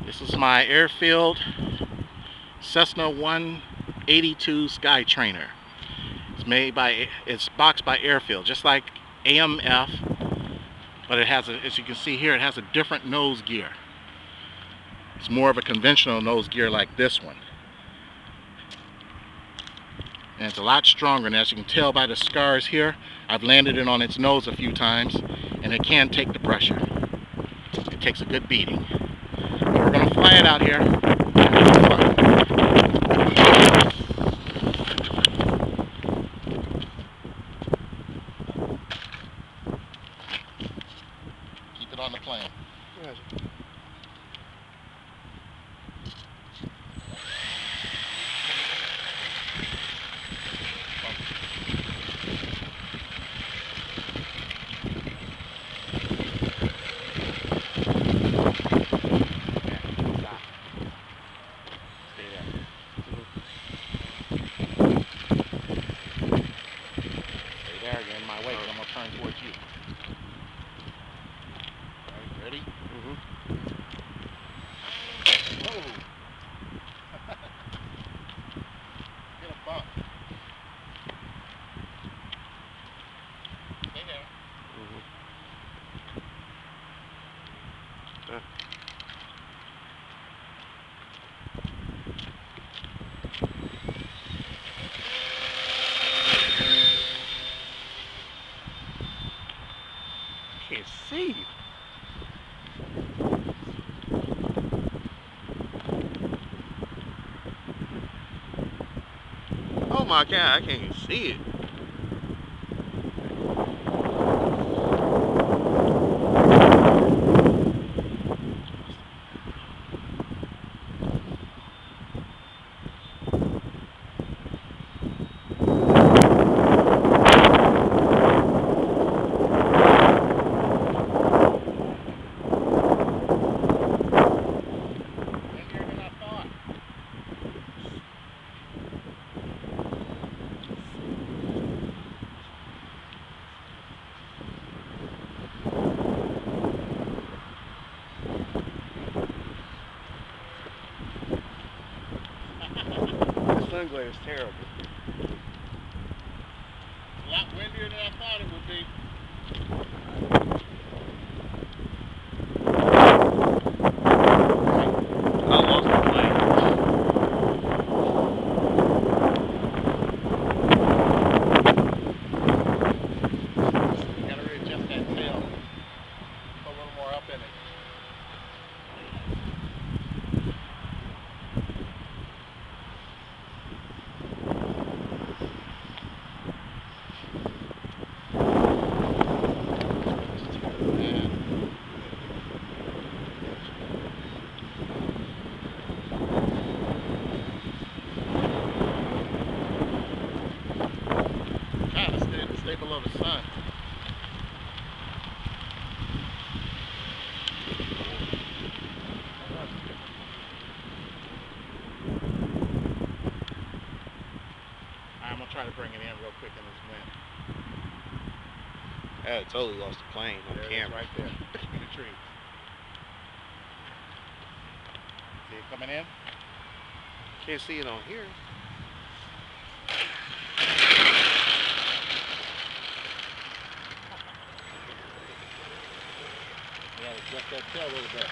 This is my airfield Cessna 182 Skytrainer. It's boxed by Airfield, just like AMF, but it has as you can see here, it has a different nose gear. It's more of a conventional nose gear like this one. And it's a lot stronger, and as you can tell by the scars here, I've landed it on its nose a few times, and it can take the pressure. It takes a good beating. But we're going to fly it out here. Keep it on the plane. I'm going to turn towards you. All right, ready? Whoa! Get a bump. Stay there. Can't see. Oh my God, I can't even see it. The sun glare is terrible. A lot windier than I thought it would be. I lost the plane. You gotta readjust that tail. Put a little more up in it. Trying to stay below the sun. I'm gonna try to bring it in real quick in this wind. I totally lost the plane on There it is, camera. right there. In the tree. See it coming in? Can't see it on here. You gotta adjust that tail a little bit.